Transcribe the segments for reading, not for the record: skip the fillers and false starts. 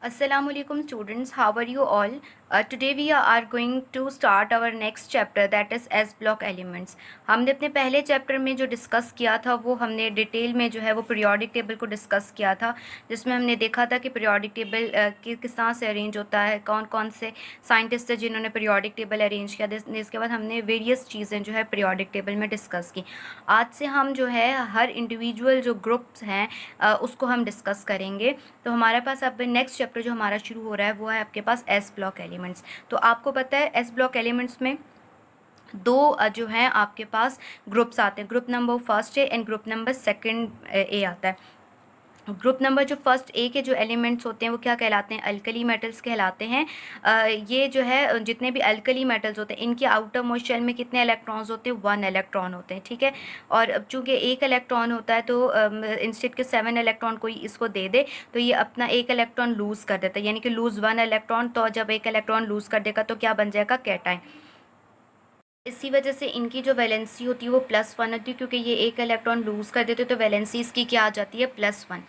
Assalamualaikum students, how are you all? Today we are going to start our next chapter, that is S block elements. हमने अपने पहले chapter में जो discuss किया था वो हमने डिटेल में जो है वो पीरियोडिक टेबल को डिस्कस किया था, जिसमें हमने देखा था कि पीरियोडिक टेबल किस तरह से अरेंज होता है, कौन कौन से साइंटिस्ट है जिन्होंने पीरियोडिक टेबल अरेंज किया। इसके बाद हमने वेरियस चीज़ें जो है पीरियोडिक टेबल में डिस्कस की। आज से हम जो है हर इंडिविजुअल जो ग्रुप्स हैं उसको हम डिस्कस करेंगे। तो हमारे पास अब नेक्स्ट चैप्टर जो हमारा शुरू हो रहा है वो है आपके पास एस ब्लॉक एलिमेंट्स। तो आपको पता है एस ब्लॉक एलिमेंट्स में दो जो हैं आपके पास ग्रुप्स आते हैं। Group number first A and group number second ए आता है। ग्रुप नंबर जो फर्स्ट ए के जो एलिमेंट्स होते हैं वो क्या कहलाते हैं? अल्कली मेटल्स कहलाते हैं। ये जो है जितने भी अल्कली मेटल्स होते हैं इनके आउटर मोस्ट शेल में कितने इलेक्ट्रॉन्स होते हैं? 1 इलेक्ट्रॉन होते हैं, ठीक है। और अब चूँकि एक इलेक्ट्रॉन होता है तो इंस्टेड के 7 इलेक्ट्रॉन कोई इसको दे दे तो ये अपना एक इलेक्ट्रॉन लूज़ कर देता है, यानी कि लूज़ 1 इलेक्ट्रॉन। तो जब एक इलेक्ट्रॉन लूज़ कर देगा तो क्या बन जाएगा? कैटायन। इसी वजह से इनकी जो वैलेंसी होती है वो +1 होती है, क्योंकि ये एक इलेक्ट्रॉन लूज़ कर देते तो वैलेंसी इसकी क्या आ जाती है? +1।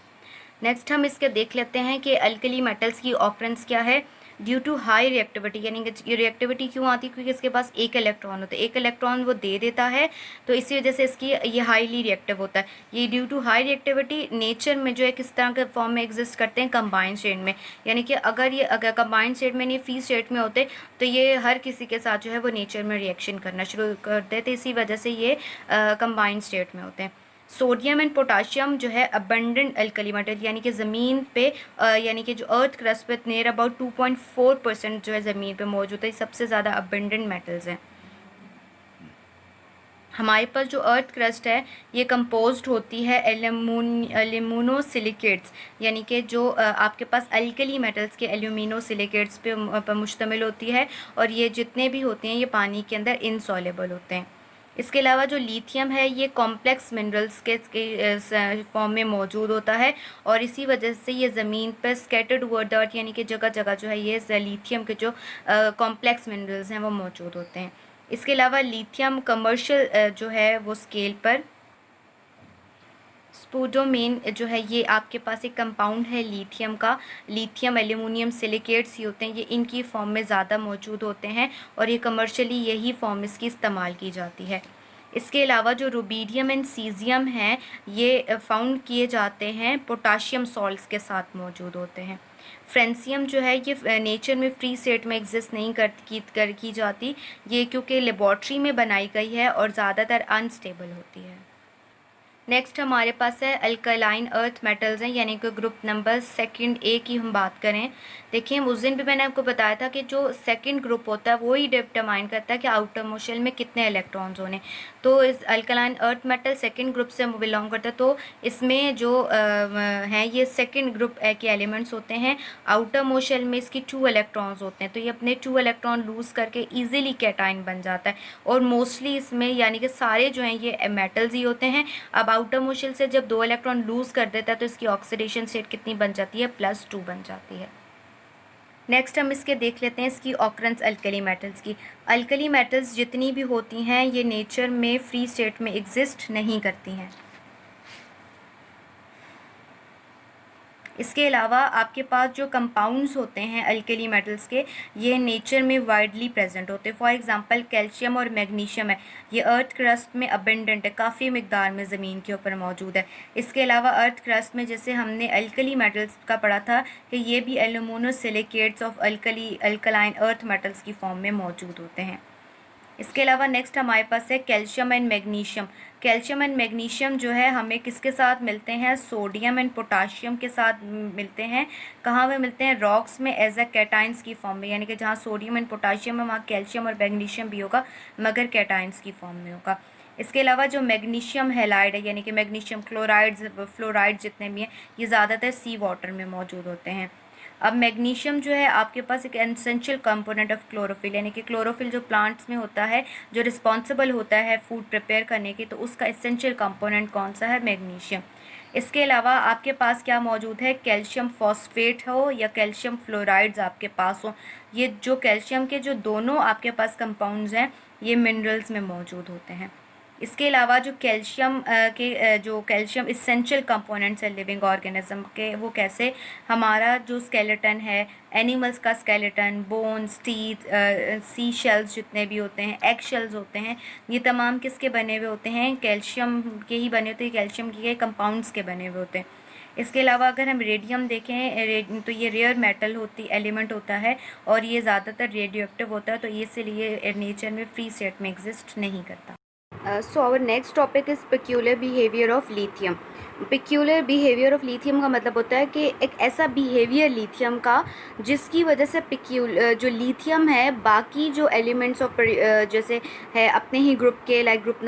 नेक्स्ट हम इसके देख लेते हैं कि अल्कली मेटल्स की ऑकरेंस क्या है। ड्यू टू हाई रिएक्टिविटी, यानी कि ये रिएक्टिविटी क्यों आती है? क्योंकि इसके पास एक इलेक्ट्रॉन होता है, एक इलेक्ट्रॉन वो दे देता है, तो इसी वजह से इसकी ये हाईली रिएक्टिव होता है। ये due to high reactivity nature में जो है किस तरह के फॉर्म में एग्जिस्ट करते हैं? कंबाइंड स्टेट में। यानी कि अगर कंबाइंड स्टेट में नहीं फ्री स्टेट में होते तो ये हर किसी के साथ जो है वो नेचर में रिएक्शन करना शुरू कर देते, इसी वजह से ये कंबाइंड स्टेट में होते हैं। सोडियम एंड पोटाशियम जो है अबंडेंट अल्कली मेटल, यानी कि ज़मीन पे यानी कि जो अर्थ क्रस्ट पे नियर अबाउट 2.4% जो है ज़मीन पे मौजूद है, सबसे ज़्यादा अबंडेंट मेटल्स हैं। हमारे पास जो अर्थ क्रस्ट है ये कंपोज्ड होती है एल्यूमिनोसिलिकेट्स, यानी कि जो आपके पास अल्कली मेटल्स के एल्यूमिनोसिलिकेट्स पे मुश्तमिल होती है, और ये जितने भी होते हैं ये पानी के अंदर इनसॉल्युबल होते हैं। इसके अलावा जो लिथियम है ये कॉम्प्लेक्स मिनरल्स के फॉर्म में मौजूद होता है, और इसी वजह से ये ज़मीन पर स्कैटर्ड ओवर द अर्थ, यानी कि जगह जगह जो है ये लिथियम के जो कॉम्प्लेक्स मिनरल्स हैं वो मौजूद होते हैं। इसके अलावा लिथियम कमर्शियल जो है वो स्केल पर स्पोडोमेन जो है ये आपके पास एक कंपाउंड है लिथियम का। लिथियम एल्यूमिनियम सिलिकेट्स ही होते हैं, ये इनकी फॉर्म में ज़्यादा मौजूद होते हैं, और ये कमर्शियली यही फॉर्म इसकी इस्तेमाल की जाती है। इसके अलावा जो रुबीडियम एंड सीजियम हैं ये फाउंड किए जाते हैं पोटाशियम सॉल्ट्स के साथ मौजूद होते हैं। फ्रेंसियम जो है ये नेचर में फ्री स्टेट में एग्जिस्ट नहीं की जाती, ये क्योंकि लेबॉर्ट्री में बनाई गई है और ज़्यादातर अनस्टेबल होती है। नेक्स्ट हमारे पास है अल्कलाइन अर्थ मेटल्स हैं, यानी कि ग्रुप नंबर सेकंड ए की हम बात करें। देखिए उस दिन भी मैंने आपको बताया था कि जो सेकंड ग्रुप होता है वो ही डिटरमाइन करता है कि आउटर मोस्ट शेल में कितने इलेक्ट्रॉन्स होने। तो इस alkaline earth metal second group से बिलोंग करता है, तो इसमें जो हैं ये सेकंड ग्रुप के एलिमेंट्स होते हैं। आउटर मोस्ट शेल में इसकी 2 इलेक्ट्रॉन्स होते हैं, तो ये अपने 2 इलेक्ट्रॉन लूज़ करके ईजिली कैटाइन बन जाता है, और मोस्टली इसमें यानी कि सारे जो हैं ये मेटल्स ही होते हैं। अब आउटर मोस्ट शेल से जब 2 इलेक्ट्रॉन लूज़ कर देता है तो इसकी ऑक्सीडेशन स्टेट कितनी बन जाती है? +2 बन जाती है। नेक्स्ट हम इसके देख लेते हैं इसकी ऑकरेंस अल्कली मेटल्स की। अल्कली मेटल्स जितनी भी होती हैं ये नेचर में फ्री स्टेट में एग्जिस्ट नहीं करती हैं। इसके अलावा आपके पास जो कंपाउंड्स होते हैं अल्कली मेटल्स के ये नेचर में वाइडली प्रेजेंट होते हैं। फॉर एग्जांपल कैल्शियम और मैग्नीशियम है, ये अर्थ क्रस्ट में अबेंडेंट है, काफ़ी मिकदार में ज़मीन के ऊपर मौजूद है। इसके अलावा अर्थ क्रस्ट में जैसे हमने अल्कली मेटल्स का पढ़ा था कि ये भी एल्यूमिनोसिलिकेट्स ऑफ अल्कलाइन अर्थ मेटल्स की फॉर्म में मौजूद होते हैं। इसके अलावा नेक्स्ट हमारे पास है calcium and magnesium. Calcium and magnesium जो है हमें किसके साथ मिलते हैं? सोडियम एंड पोटाशियम के साथ मिलते हैं। कहाँ पे मिलते हैं? रॉक्स में एज अ कैटाइंस की फॉर्म में, यानी कि जहाँ सोडियम एंड पोटाशियम है वहाँ कैल्शियम और मैग्नीशियम भी होगा, मगर कैटाइंस की फॉर्म में होगा। इसके अलावा जो मैग्नीशियम हैलाइड है, यानी कि मैग्नीशियम क्लोराइड्स फ्लोराइड जितने भी हैं ये ज़्यादातर सी वाटर में मौजूद होते हैं। अब मैग्नीशियम जो है आपके पास एक एसेंशियल कंपोनेंट ऑफ क्लोरोफिल, यानी कि क्लोरोफिल जो प्लांट्स में होता है जो रिस्पॉन्सिबल होता है फूड प्रिपेयर करने की, तो उसका एसेंशियल कंपोनेंट कौन सा है? मैग्नीशियम। इसके अलावा आपके पास क्या मौजूद है? कैल्शियम फॉस्फेट हो या कैल्शियम फ्लोराइड्स आपके पास हो, ये जो कैल्शियम के जो दोनों आपके पास कंपाउंड्स हैं ये मिनरल्स में मौजूद होते हैं। इसके अलावा जो कैल्शियम जो कैल्शियम इसेंशियल कंपोनेंट्स है लिविंग ऑर्गेनिज्म के, वो कैसे हमारा जो स्केलेटन है, एनिमल्स का skeleton, bones, teeth, sea shells जितने भी होते हैं, एग शेल्स होते हैं, ये तमाम किसके बने हुए होते हैं? कैल्शियम के ही बने होते हैं, कैल्शियम के कंपाउंड्स के बने हुए होते हैं। इसके अलावा अगर हम रेडियम देखें तो ये रेयर मेटल एलिमेंट होता है और ये ज़्यादातर रेडियो एक्टिव होता है, तो ये इसलिए नेचर में फ्री स्टेट में एग्जिस्ट नहीं करता। So our next topic is peculiar behavior of lithium. Peculiar behaviour of lithium का मतलब होता है कि एक ऐसा बिहेवियर लिथियम का जिसकी वजह से जो लिथियम है बाकी जो एलिमेंट्स ऑफ जैसे है अपने ही ग्रुप के, like group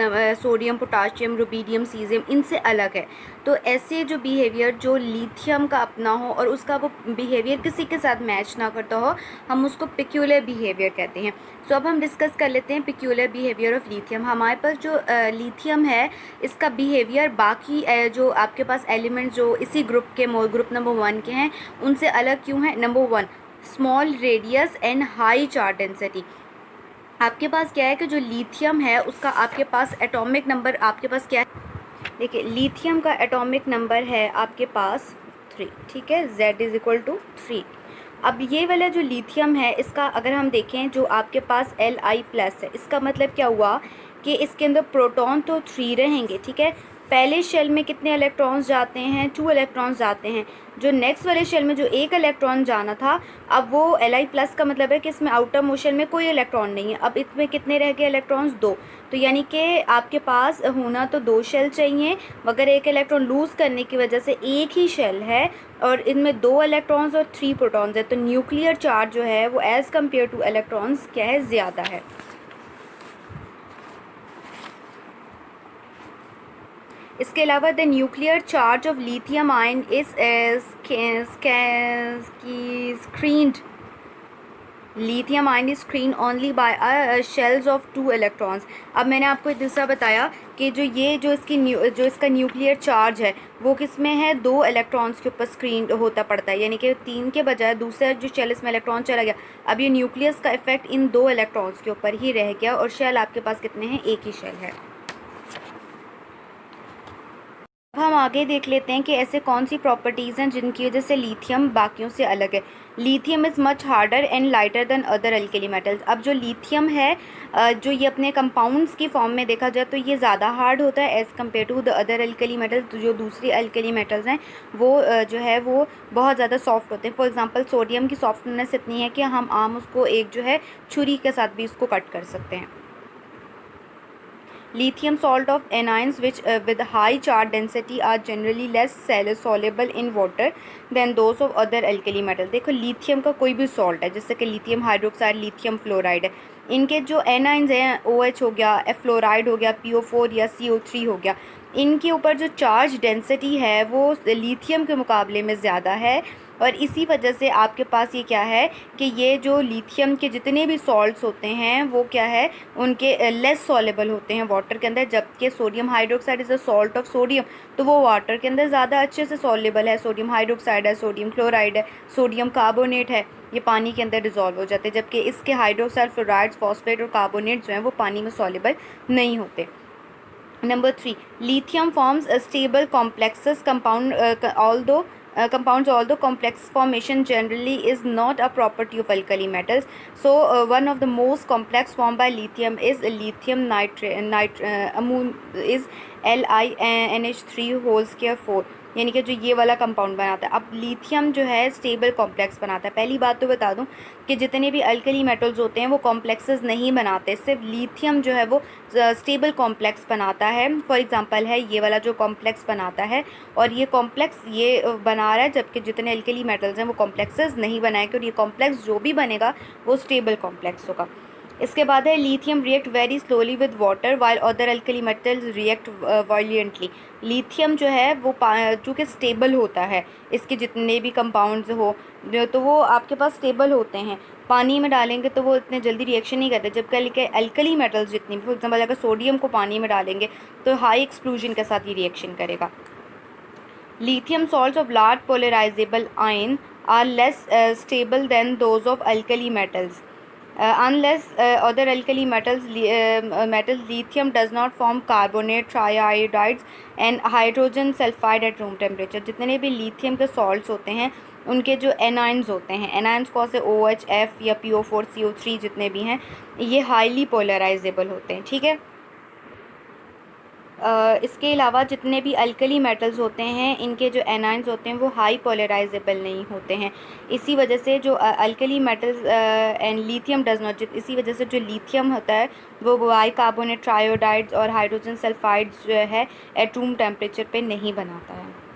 sodium, potassium, rubidium, caesium, इनसे अलग है। तो ऐसे जो बिहेवियर जो लिथियम का अपना हो और उसका वो बिहेवियर किसी के साथ मैच ना करता हो, हम उसको पेक्यूलर बिहेवियर कहते हैं। सो अब हम डिस्कस कर लेते हैं पेक्यूलर बिहेवियर ऑफ लिथियम। हमारे पास जो लिथियम है इसका बिहेवियर बाकी जो आपके पास एलिमेंट्स जो इसी ग्रुप नंबर 1 के हैं उनसे अलग क्यों है? Number 1, small radius and high charge density. आपके पास क्या है कि जो लिथियम है उसका आपके पास एटॉमिक नंबर आपके पास क्या है? देखिए, लिथियम का एटॉमिक नंबर है आपके पास 3, ठीक है, Z=3। अब ये वाला जो लिथियम है इसका अगर हम देखें जो आपके पास Li+ है, इसका मतलब क्या हुआ कि इसके अंदर प्रोटॉन तो 3 रहेंगे, ठीक है। पहले शेल में कितने इलेक्ट्रॉन्स जाते हैं? 2 इलेक्ट्रॉन्स जाते हैं। जो नेक्स्ट वाले शेल में जो 1 इलेक्ट्रॉन जाना था, अब वो Li+ का मतलब है कि इसमें आउटर मोशन में कोई इलेक्ट्रॉन नहीं है। अब इसमें कितने रह गए इलेक्ट्रॉन्स? 2। तो यानी कि आपके पास होना तो 2 शेल चाहिए, मगर 1 इलेक्ट्रॉन लूज़ करने की वजह से एक ही शेल है और इनमें 2 इलेक्ट्रॉन्स और 3 प्रोटॉन्स है। तो न्यूक्लियर चार्ज जो है वो एज़ कम्पेयर टू इलेक्ट्रॉन्स क्या है? ज़्यादा है। इसके अलावा the nuclear charge of lithium ion is screened lithium ion is screen only by shells of 2 electrons. अब मैंने आपको दूसरा बताया कि जो इसका न्यूक्लियर चार्ज है वो किस में है? 2 इलेक्ट्रॉन्स के ऊपर स्क्रीन होता पड़ता है, यानी कि 3 के बजाय दूसरा जो शेल इसमें इलेक्ट्रॉन चला गया। अब ये न्यूक्लियस का इफेक्ट इन 2 इलेक्ट्रॉन्स के ऊपर ही रह गया और शेल आपके पास कितने हैं? एक ही शेल है। अब हम आगे देख लेते हैं कि ऐसे कौन सी प्रॉपर्टीज़ हैं जिनकी वजह से लिथियम बाकियों से अलग है। Lithium is much harder and lighter than other alkali metals. अब जो लिथियम है जो ये अपने कंपाउंड्स की फॉर्म में देखा जाए तो ये ज़्यादा हार्ड होता है as compare to the other alkali metals. जो दूसरी अल्कली मेटल्स हैं वो जो है वो बहुत ज़्यादा सॉफ्ट होते हैं। फॉर एग्जांपल सोडियम की सॉफ्टनेस इतनी है कि हम आम उसको एक जो है छुरी के साथ भी उसको कट कर सकते हैं। Lithium salt of anions which with high charge density are generally less soluble in water than those of other alkali metal। देखो लिथियम का कोई भी सॉल्ट है जैसे कि लिथियम हाइड्रोक्साइड, लिथियम फ्लोराइड है, इनके जो एनाइंस हैं OH हो गया, फ्लोराइड हो गया, PO4 या CO3 हो गया, इनके ऊपर जो चार्ज डेंसिटी है वो लिथियम के मुकाबले में ज़्यादा है। और इसी वजह से आपके पास ये क्या है कि ये जो लिथियम के जितने भी सॉल्ट्स होते हैं वो क्या है, उनके लेस सॉलेबल होते हैं वाटर के अंदर, जबकि sodium hydroxide is a salt of sodium, तो वो वाटर के अंदर ज़्यादा अच्छे से सॉलेबल है। सोडियम हाइड्रोक्साइड है, सोडियम क्लोराइड है, सोडियम कार्बोनेट है, ये पानी के अंदर डिज़ोल्व हो जाते हैं, जबकि इसके हाइड्रोक्साइड, फ्लोराइड्स, फॉस्फेट और कार्बोनेट जो हैं वो पानी में सॉलेबल नहीं होते। Number 3, lithium forms a stable complexes compounds, although complex formation generally is not a property of alkali metals. So one of the most complex formed by lithium is lithium is LiNH3 यानी कि जो ये वाला compound बनाता है। अब lithium जो है स्टेबल कॉम्प्लेक्स बनाता है। पहली बात तो बता दूं कि जितने भी अल्कली मेटल्स होते हैं वो कॉम्प्लेक्सेस नहीं बनाते, सिर्फ लिथियम जो है वो स्टेबल कॉम्प्लेक्स बनाता है। फॉर एग्जांपल है ये वाला जो कॉम्प्लेक्स बनाता है, और ये कॉम्प्लेक्स ये बना रहा है, जबकि जितने अल्कली मेटल्स हैं वो कॉम्प्लेक्सेस नहीं बनाएंगे, और ये कॉम्प्लेक्स जो भी बनेगा वो स्टेबल कॉम्प्लेक्स होगा। इसके बाद है lithium react very slowly with water while other alkali metals react violently. Lithium जो है वो चूँकि स्टेबल होता है, इसके जितने भी कंपाउंड्स हो तो वो आपके पास स्टेबल होते हैं, पानी में डालेंगे तो वो इतने जल्दी रिएक्शन नहीं करते, जबकि अल्कली मेटल्स जितनी भी, फॉर एग्जांपल अगर सोडियम को पानी में डालेंगे तो हाई एक्सप्लोजन के साथ ये रिएक्शन करेगा। Lithium salts of large polarizable ion are less stable than those of alkali metals. unless other alkali metals, lithium does not form carbonate, triiodides and hydrogen sulfide at room temperature. जितने भी lithium के salts होते हैं उनके जो anions होते हैं, anions कौन से OH, F या PO4, CO3 जितने भी हैं, ये हाईली पोलराइजेबल होते हैं, ठीक है। इसके अलावा जितने भी अल्कली मेटल्स होते हैं इनके जो एनाइंस होते हैं वो हाई पोलराइजेबल नहीं होते हैं। इसी वजह से जो alkali metals and lithium does not, इसी वजह से जो लिथियम होता है वो बाइकार्बोनेट, ट्रायोडाइड्स और हाइड्रोजन सल्फाइड्स जो है एट रूम टेम्परेचर पे नहीं बनाता है।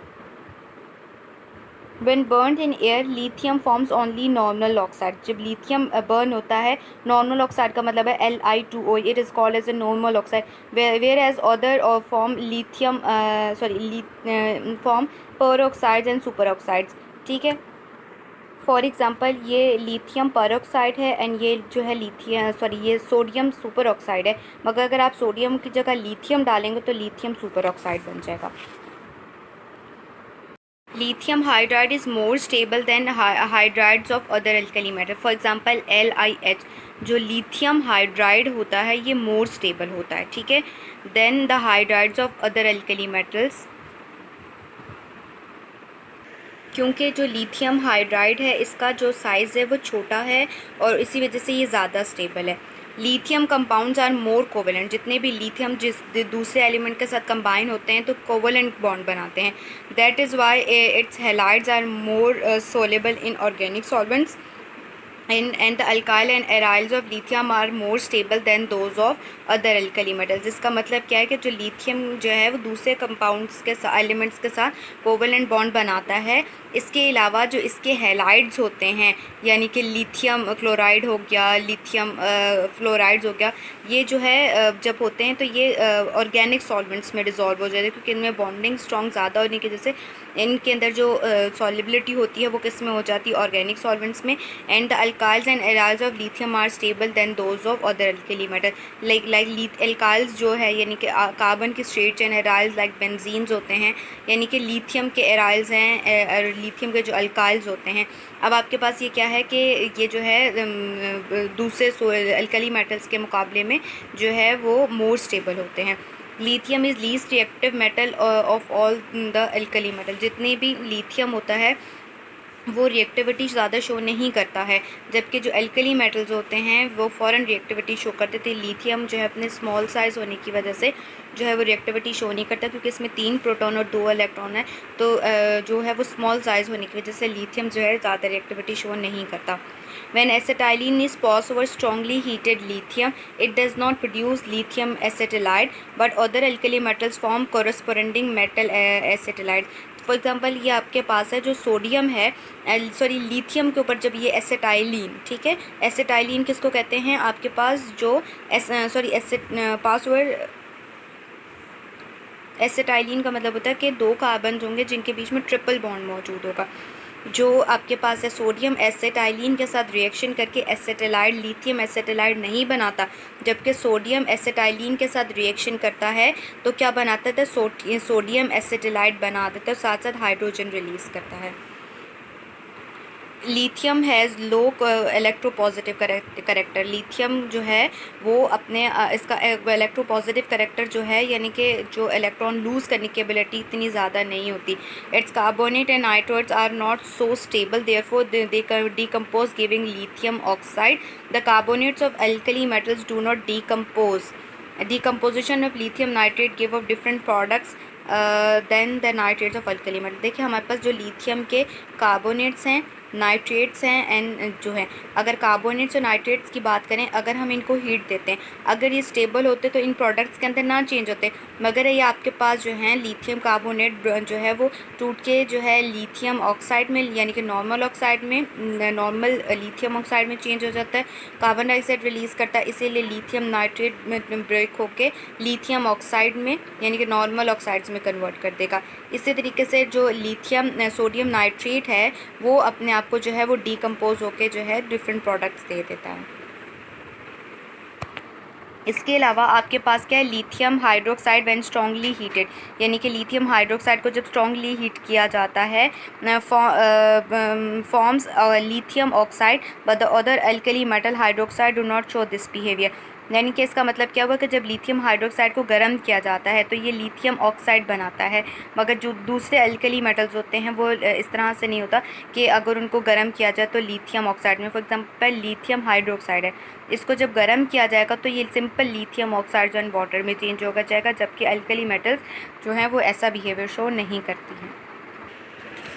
When burnt in air, lithium forms only normal oxide. जब lithium burn होता है, normal oxide का मतलब है Li2O. It is called as a normal oxide. Whereas other form lithium form peroxides and superoxides. ठीक है। फॉर एग्ज़ाम्पल ये lithium peroxide है एंड ये जो है ये सोडियम सुपर ऑक्साइड है, मगर अगर आप सोडियम की जगह लिथियम डालेंगे तो लिथियम सुपर ऑक्साइड बन जाएगा। Lithium hydride is more stable than hydrides of other alkali metal. For example, LiH जो lithium hydride होता है ये more stable होता है, ठीक है, than the hydrides of other alkali metals, क्योंकि जो लिथियम हाइड्राइड है इसका जो साइज़ है वो छोटा है और इसी वजह से ये ज़्यादा स्टेबल है। Lithium compounds are more covalent, जितने भी लिथियम जिस दूसरे एलिमेंट के साथ कंबाइन होते हैं तो कोवेलेंट बॉन्ड बनाते हैं। That is why its halides are more soluble in organic solvents and the alkyl and aryls of lithium are more stable than those of other alkali metals। इसका मतलब क्या है कि जो लिथियम जो है वो दूसरे कंपाउंड्स के साथ, एलिमेंट्स के साथ कोवेलेंट बॉन्ड बनाता है। इसके अलावा जो इसके हैलाइड्स होते हैं यानी कि लिथियम क्लोराइड हो गया, लिथियम फ्लोराइड्स हो गया, ये जो है जब होते हैं तो ये ऑर्गेनिक सॉल्वेंट्स में डिज़ोल्व हो जाते हैं क्योंकि इनमें बॉन्डिंग स्ट्रॉन्ग ज़्यादा होने की वजह से इनके अंदर जो सॉल्युबिलिटी होती है वो किस में हो जाती है, ऑर्गेनिक सॉल्वेंट्स में। And the alkyls and aryls of lithium are stable than those of other alkali metal. like alkyls जो है यानी कि कार्बन की स्ट्रेट चेन, एराइल्स लाइक बेंजीन्स होते हैं यानी कि लिथियम के एराइल्स हैं, लिथियम के जो अल्काइल्स होते हैं। अब आपके पास ये क्या है कि ये जो है दूसरे अल्कली मेटल्स के मुकाबले में जो है वो मोर स्टेबल होते हैं। Lithium is least reactive metal of all the alkali metal. जितने भी लिथियम होता है वो रिएक्टिविटी ज़्यादा शो नहीं करता है, जबकि जो अल्कली मेटल्स होते हैं वो फ़ौरन रिएक्टिविटी शो करते थे। लिथियम जो है अपने स्मॉल साइज़ होने की वजह से जो है वो रिएक्टिविटी शो नहीं करता क्योंकि इसमें 3 प्रोटॉन और 2 इलेक्ट्रॉन है, तो जो है वो स्मॉल साइज़ होने की वजह से लिथियम जो है ज़्यादा रिएक्टिविटी शो नहीं करता। When acetylene is passed over strongly heated lithium, it does not produce lithium acetylide, but other alkali metals form corresponding metal acetylide. For example ये आपके पास है जो सोडियम है, लिथियम के ऊपर जब ये एसेटाइलिन, ठीक है, एसेटाइलिन किसको कहते हैं, आपके पास जो पास ओवर एसेटाइलिन का मतलब होता है कि 2 कार्बन होंगे जिनके बीच में ट्रिपल बॉन्ड मौजूद होगा। जो आपके पास है सोडियम एसेटाइलिन के साथ रिएक्शन करके एसेटेलाइड लिथियम एसेटेलाइड नहीं बनाता, जबकि सोडियम एसेटाइलिन के साथ रिएक्शन करता है तो क्या बनाता था, सोडियम एसेटेलाइड बना देता है, साथ साथ हाइड्रोजन रिलीज़ करता है। Lithium has low electropositive character. Lithium जो है वो अपने इसका इलेक्ट्रोपॉजिटिव करेक्टर जो है यानी कि जो इलेक्ट्रॉन लूज़ करने की एबिलिटी इतनी ज़्यादा नहीं होती। Its carbonate and nitrates are not so stable, therefore they decompose giving lithium oxide. The carbonates of alkali metals do not decompose. Decomposition of lithium nitrate give off different products than the nitrates of alkali metal. देखिए हमारे पास जो lithium के carbonates हैं, nitrates हैं and जो है, अगर carbonates और नाइट्रेट्स की बात करें, अगर हम इनको हीट देते हैं, अगर ये स्टेबल होते तो इन प्रोडक्ट्स के अंदर ना चेंज होते, मगर ये आपके पास जो है लिथियम कार्बोनेट जो है वो टूट के जो है लिथियम ऑक्साइड में यानी कि नॉर्मल ऑक्साइड में, नॉर्मल लिथियम ऑक्साइड में चेंज हो जाता है, कार्बन डाइऑक्साइड रिलीज़ करता है, इसीलिए लिथियम नाइट्रेट में ब्रेक होके लिथियम ऑक्साइड में यानी कि नॉर्मल ऑक्साइड्स में कन्वर्ट कर देगा। इसी तरीके से जो लिथियम सोडियम नाइट्रेट है वो अपने आपको जो है वो डिकम्पोज होके जो है डिफरेंट प्रोडक्ट्स दे देता है। इसके अलावा आपके पास क्या है, lithium hydroxide when strongly heated, यानी कि लिथियम हाइड्रोक्साइड को जब स्ट्रांगली हीट किया जाता है forms lithium oxide but the other alkali metal hydroxide do not show this behaviour. यानी कि इसका मतलब क्या हुआ कि जब लिथियम हाइड्रोक्साइड को गर्म किया जाता है तो ये लिथियम ऑक्साइड बनाता है, मगर जो दूसरे अल्कली मेटल्स होते हैं वो इस तरह से नहीं होता कि अगर उनको गर्म किया जाए तो लिथियम ऑक्साइड में, फॉर एग्जांपल लिथियम हाइड्रोक्साइड है, इसको जब गर्म किया जाएगा तो ये सिंपल लिथियम ऑक्साइड जो है वाटर में चेंज होगा जाएगा, जबकि अल्कली मेटल्स जो हैं वो ऐसा बिहेवियर शो नहीं करती हैं।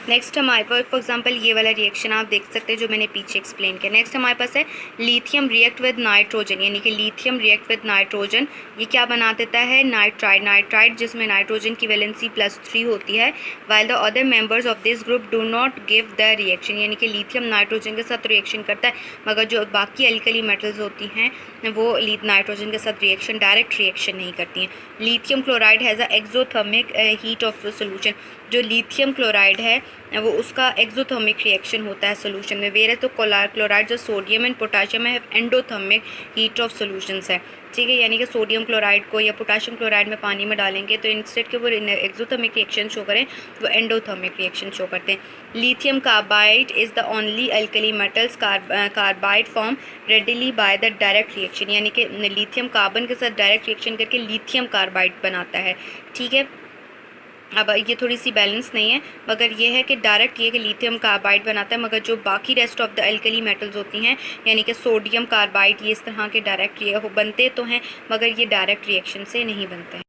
नेक्स्ट हमारे पास फॉर एग्जांपल ये वाला रिएक्शन आप देख सकते हैं जो मैंने पीछे एक्सप्लेन किया। नेक्स्ट हमारे पास है लिथियम रिएक्ट विद नाइट्रोजन, यानी कि लिथियम रिएक्ट विद नाइट्रोजन, ये क्या बना देता है, नाइट्राइड। नाइट्राइड जिसमें नाइट्रोजन की वैलेंसी +3 होती है, while the other members of this group do not give the reaction, यानी कि लिथियम नाइट्रोजन के साथ रिएक्शन करता है, मगर जो बाकी अल्कली मेटल्स होती हैं वो नाइट्रोजन के साथ रिएक्शन डायरेक्ट रिएक्शन नहीं करती हैं। Lithium chloride has a exothermic heat of solution, जो लिथियम क्लोराइड है वो उसका एक्सोथर्मिक रिएक्शन होता है सोल्यूशन में, वेयर तो क्लोराइड जो सोडियम एंड पोटाशियम है एंडोथर्मिक हीट ऑफ सोल्यूशंस है, ठीक है। यानी कि सोडियम क्लोराइड को या पोटाशियम क्लोराइड में पानी में डालेंगे तो इंस्टेड के वो एक्सोथर्मिक रिएक्शन शो करें वो एंडोथर्मिक रिएक्शन शो करते हैं। Lithium carbide is the only alkali metals carbide form readily by the direct reaction, यानी कि लिथियम कार्बन के साथ डायरेक्ट रिएक्शन करके लिथियम कार्बाइड बनाता है, ठीक है। अब ये थोड़ी सी बैलेंस नहीं है, मगर ये है कि डायरेक्ट ये कि लिथियम कार्बाइड बनाता है, मगर जो बाकी rest of the alkali metals होती हैं यानी कि सोडियम कार्बाइड ये इस तरह के डायरेक्ट बनते तो हैं, मगर ये डायरेक्ट रिएक्शन से नहीं बनते हैं।